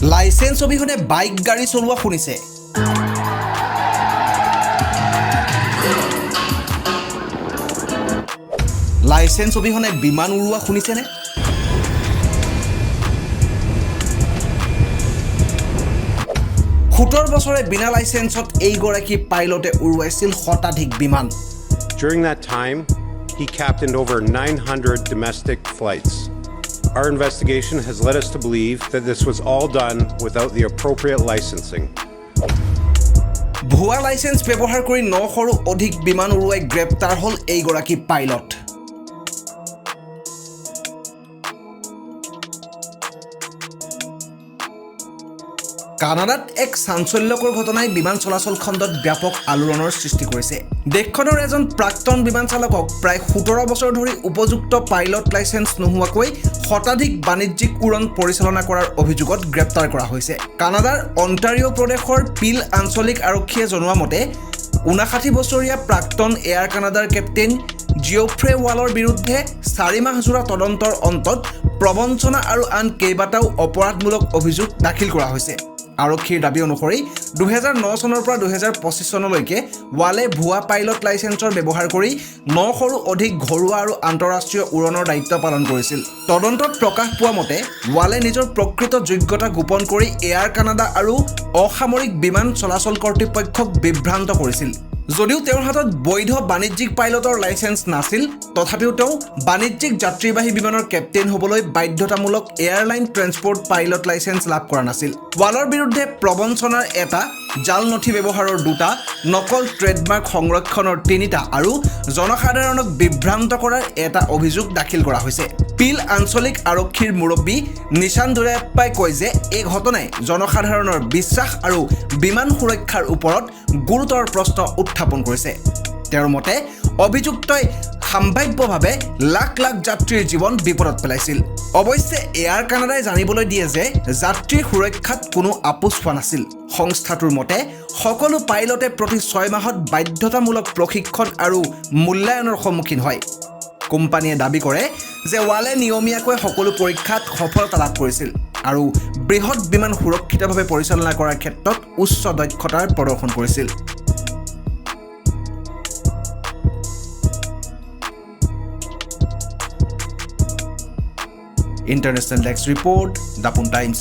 Licence অবিহনে bike গাড়ী চলোৱা শুনিছে লাইসেন্স অবিহনে বিমান উৰুৱা শুনিছেনে 17 বছৰে বিনা লাইসেন্সত এইগৰাকী পাইলটে উৰুৱাইছিল শতাধিক বিমান During that time, he captained over 900 domestic flights. Our investigation has led us to believe that this was all done without the appropriate licensing. ভুৱা লাইসেন্স ব্যৱহাৰ কৰি 900ৰো অধিক বিমান উৰুৱাই গ্ৰেপ্তাৰ হ'ল এইগৰাকী পাইলট কানাডাত এক চাঞ্চল্যকৰ ঘটনাই বিমান চলাচল খণ্ডত ব্যাপক আলোড়নৰ সৃষ্টি কৰিছে দেশখনৰ এজন প্ৰাক্তন বিমান চালকক প্ৰায় 17 বছৰ ধৰি উপযুক্ত পাইলট লাইসেন্স নোহোৱাকৈ শতাধিক বাণিজ্যিক উৰণ পৰিচালনা কৰাৰ অভিযোগত গ্ৰেপ্তাৰ কৰা হৈছে কানাডাৰ অন্টাৰিও প্ৰদেশৰ পিল আঞ্চলিক আৰক্ষীয়ে জনোৱা মতে 59 বছৰীয়া প্ৰাক্তন এয়াৰ কানাডাৰ কেপ্টেইন জিঅফ্ৰে ৱালৰ বিৰুদ্ধে 4 মাহ জোৰা তদন্তৰ অন্তত প্ৰবঞ্চনা আৰু আন কেইবাটাও অপৰাধমূলক অভিযোগ দাখিল কৰা হৈছে আৰক্ষীৰ দাবী অনুসৰি 2009 চনৰ পৰা 2025 চনলৈকে ৱালে ভুৱা পাইলট লাইসেন্সৰ ব্যৱহাৰ কৰি 900ৰো অধিক ঘৰুৱা আৰু আন্তঃৰাষ্ট্ৰীয় উৰণৰ দায়িত্ব পালন কৰিছিল তদন্তত প্ৰকাশ পোৱা মতে ৱালে নিজৰ প্ৰকৃত যোগ্যতা গোপন কৰি এয়াৰ কানাডা আৰু অসামৰিক বিমান চলাচল কৰ্তৃপক্ষক বিভ্ৰান্ত কৰিছিল যদিও তেওঁৰ হাতত বৈধ বাণিজ্যিক পাইলটৰ লাইসেন্স নাছিল তথাপিও তেওঁ বাণিজ্যিক যাত্ৰীবাহী বিমানৰ কেপ্টেইন হ'বলৈ বাধ্যতামূলক এয়াৰলাইন ট্ৰেন্সপৰ্ট পাইলট লাইসেন্স লাভ কৰা নাছিল ৱালৰ বিৰুদ্ধে প্ৰবঞ্চনাৰ এটা জাল নথি ব্যৱহাৰৰ দুটা নকল ট্ৰেডমাৰ্ক সংৰক্ষণৰ তিনিটা আৰু জনসাধাৰণক বিভ্ৰান্ত কৰাৰ এটা অভিযোগ দাখিল কৰা হৈছে পিল আঞ্চলিক আৰক্ষীৰ মুৰব্বী নিশান দুৰাপ্পাই কয় যে এই ঘটনাই জনসাধাৰণৰ বিশ্বাস আৰু বিমান সুৰক্ষাৰ ওপৰত গুৰুতৰ প্ৰশ্ন উত্থাপন কৰিছে তেওঁৰ মতে অভিযুক্তই সম্ভাৱ্যভাৱে লাখ লাখ যাত্ৰীৰ জীৱন বিপদত পেলাইছিল অৱশ্যে এয়াৰ কানাডাই জানিবলৈ দিয়ে যে যাত্ৰীৰ সুৰক্ষাত কোনো আপোচ হোৱা নাছিল সংস্থাটোৰ মতে সকলো পাইলটে প্ৰতি 6 মাহত বাধ্যতামূলক প্ৰশিক্ষণ আৰু মূল্যায়নৰ সন্মুখীন হয় কোম্পানীয়ে দাবী কৰে যে ৱালে নিয়মীয়াকৈ সকলো পৰীক্ষাত সফলতা লাভ কৰিছিল আৰু বৃহৎ বিমান সুৰক্ষিতভাৱে পৰিচালনা কৰাৰ ক্ষেত্ৰত উচ্চ দক্ষতাৰ প্ৰদৰ্শন কৰিছিল International Desk Report, Dapon Times.